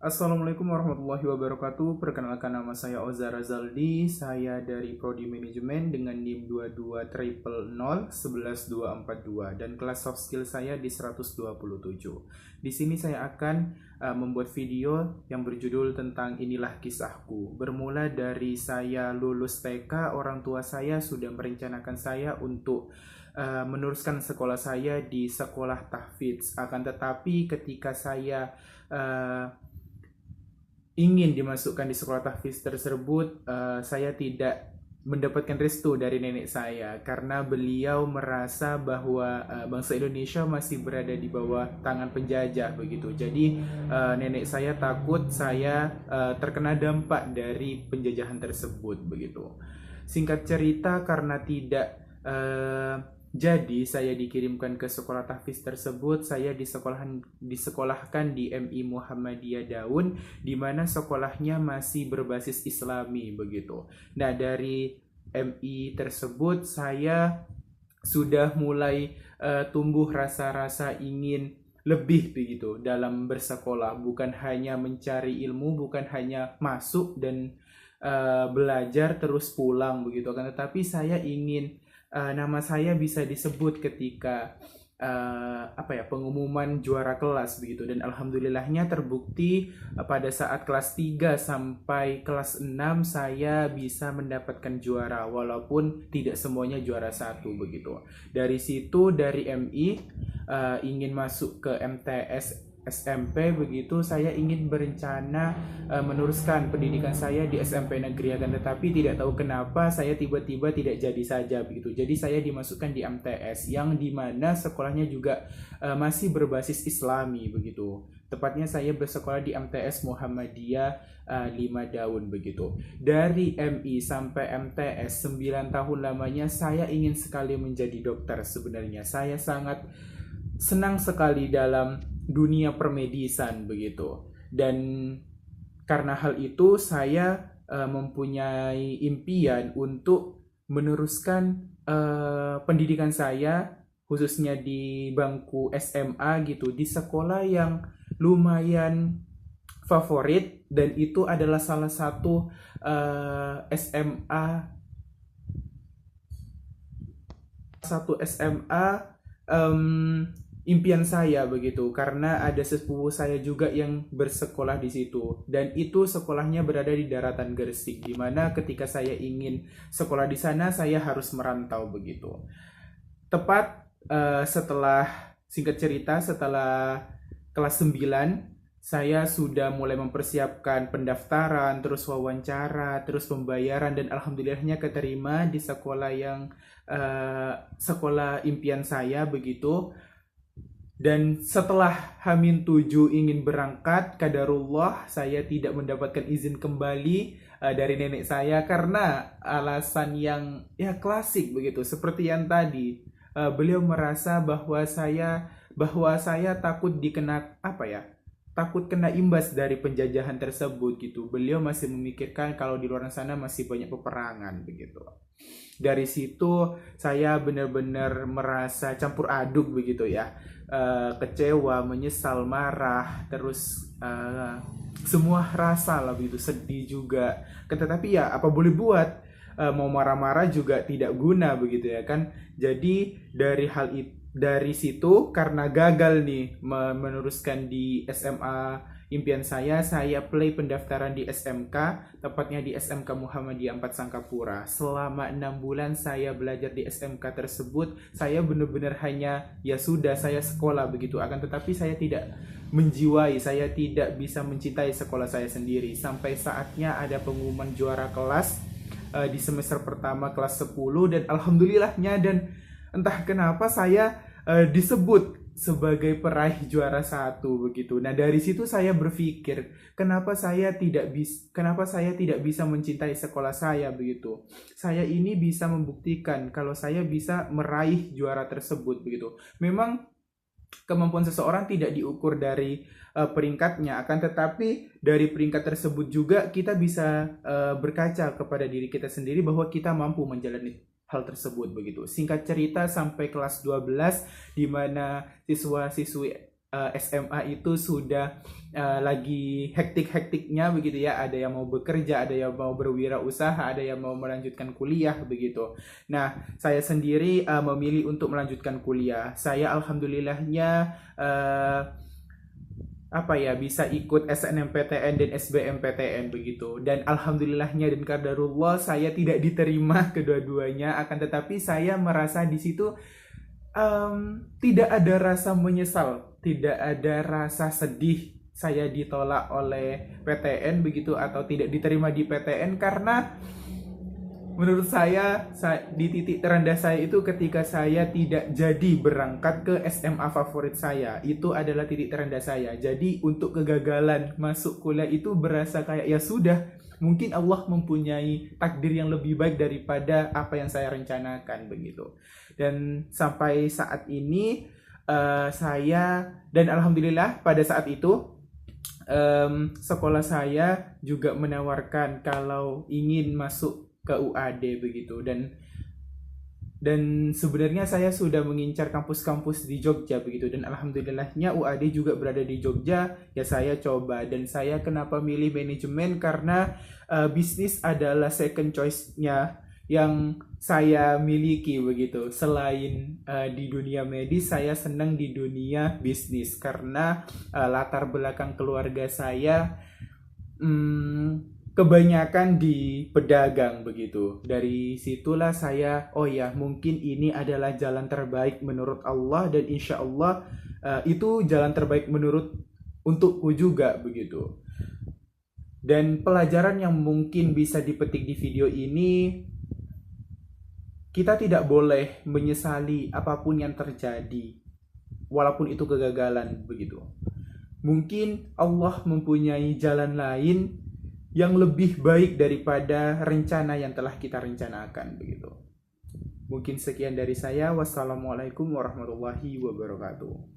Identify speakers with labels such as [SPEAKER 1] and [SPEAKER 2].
[SPEAKER 1] Assalamualaikum warahmatullahi wabarakatuh. Perkenalkan, nama saya Ozar Razaldi. Saya dari Prodi Manajemen dengan NIM 2200011242 dan kelas soft skill saya di 127. Di sini saya akan membuat video yang berjudul tentang inilah kisahku. Bermula dari saya lulus TK, orang tua saya sudah merencanakan saya untuk meneruskan sekolah saya di sekolah tahfidz. Akan tetapi ketika saya ingin dimasukkan di sekolah tahfiz tersebut, saya tidak mendapatkan restu dari nenek saya karena beliau merasa bahwa bangsa Indonesia masih berada di bawah tangan penjajah begitu. Jadi nenek saya takut saya terkena dampak dari penjajahan tersebut begitu. Singkat cerita, karena tidak jadi saya dikirimkan ke sekolah tahfiz tersebut. Saya disekolahkan di MI Muhammadiyah Daun, di mana sekolahnya masih berbasis Islami begitu. Nah, dari MI tersebut saya sudah mulai tumbuh rasa-rasa ingin lebih begitu dalam bersekolah, bukan hanya mencari ilmu, bukan hanya masuk dan belajar terus pulang begitu, kan tetapi saya ingin nama saya bisa disebut ketika pengumuman juara kelas begitu. Dan alhamdulillahnya terbukti pada saat kelas 3 sampai kelas 6 saya bisa mendapatkan juara walaupun tidak semuanya juara satu begitu. Dari situ, dari MI ingin masuk ke MTS SMP begitu, saya ingin berencana meneruskan pendidikan saya di SMP negeri, akan tetapi tidak tahu kenapa saya tiba-tiba tidak jadi saja begitu. Jadi saya dimasukkan di MTS yang dimana sekolahnya juga masih berbasis Islami begitu. Tepatnya saya bersekolah di MTS Muhammadiyah 5 Daun begitu. Dari MI sampai MTS 9 tahun lamanya saya ingin sekali menjadi dokter sebenarnya. Saya sangat senang sekali dalam dunia permedisan begitu. Dan karena hal itu saya mempunyai impian untuk meneruskan pendidikan saya khususnya di bangku SMA gitu di sekolah yang lumayan favorit, dan itu adalah salah satu SMA impian saya begitu, karena ada sepupu saya juga yang bersekolah di situ, dan itu sekolahnya berada di daratan Gresik, di mana ketika saya ingin sekolah di sana saya harus merantau begitu. Tepat setelah singkat cerita setelah kelas 9 saya sudah mulai mempersiapkan pendaftaran, terus wawancara, terus pembayaran, dan alhamdulillahnya keterima di sekolah yang sekolah impian saya begitu. Dan setelah H-7 ingin berangkat, qadarullah saya tidak mendapatkan izin kembali dari nenek saya karena alasan yang ya klasik begitu, seperti yang tadi. Beliau merasa bahwa saya takut dikena takut kena imbas dari penjajahan tersebut gitu. Beliau masih memikirkan kalau di luar sana masih banyak peperangan begitu. Dari situ saya benar-benar merasa campur aduk begitu ya. Kecewa, menyesal, marah, terus semua rasa lah begitu, sedih juga. Tetapi ya apa boleh buat, mau marah-marah juga tidak guna begitu ya kan. Jadi dari situ karena gagal nih meneruskan di SMA impian saya play pendaftaran di SMK, tepatnya di SMK Muhammadiyah 4 Sangkapura. Selama 6 bulan saya belajar di SMK tersebut, saya benar-benar hanya ya sudah saya sekolah begitu, akan tetapi saya tidak menjiwai, saya tidak bisa mencintai sekolah saya sendiri. Sampai saatnya ada pengumuman juara kelas di semester pertama kelas 10, dan alhamdulillahnya dan entah kenapa saya disebut sebagai peraih juara satu begitu. Nah, dari situ saya berpikir, kenapa saya tidak bisa mencintai sekolah saya begitu. Saya ini bisa membuktikan kalau saya bisa meraih juara tersebut begitu. Memang kemampuan seseorang tidak diukur dari peringkatnya, akan tetapi dari peringkat tersebut juga kita bisa berkaca kepada diri kita sendiri bahwa kita mampu menjalani hal tersebut begitu. Singkat cerita sampai kelas 12 di mana siswa-siswi SMA itu sudah lagi hektik-hektiknya begitu ya. Ada yang mau bekerja, ada yang mau berwirausaha, ada yang mau melanjutkan kuliah begitu. Nah, saya sendiri memilih untuk melanjutkan kuliah. Saya alhamdulillahnya bisa ikut SNMPTN dan SBMPTN begitu. Dan alhamdulillahnya dan qadarullah saya tidak diterima kedua-duanya, akan tetapi saya merasa di situ tidak ada rasa menyesal, tidak ada rasa sedih saya ditolak oleh PTN begitu atau tidak diterima di PTN, karena menurut saya di titik terendah saya itu ketika saya tidak jadi berangkat ke SMA favorit saya. Itu adalah titik terendah saya. Jadi untuk kegagalan masuk kuliah itu berasa kayak ya sudah, mungkin Allah mempunyai takdir yang lebih baik daripada apa yang saya rencanakan begitu. Dan sampai saat ini saya, dan alhamdulillah pada saat itu sekolah saya juga menawarkan kalau ingin masuk ke UAD begitu, dan sebenarnya saya sudah mengincar kampus-kampus di Jogja begitu, dan alhamdulillahnya UAD juga berada di Jogja. Ya saya coba, dan saya kenapa milih manajemen karena bisnis adalah second choice-nya yang saya miliki begitu. Selain di dunia medis, saya senang di dunia bisnis karena latar belakang keluarga saya kebanyakan di pedagang begitu. Dari situlah saya, oh ya mungkin ini adalah jalan terbaik menurut Allah, dan insya Allah itu jalan terbaik menurut untukku juga begitu. Dan pelajaran yang mungkin bisa dipetik di video ini, kita tidak boleh menyesali apapun yang terjadi, walaupun itu kegagalan begitu. Mungkin Allah mempunyai jalan lain yang lebih baik daripada rencana yang telah kita rencanakan begitu. Mungkin sekian dari saya. Wassalamualaikum warahmatullahi wabarakatuh.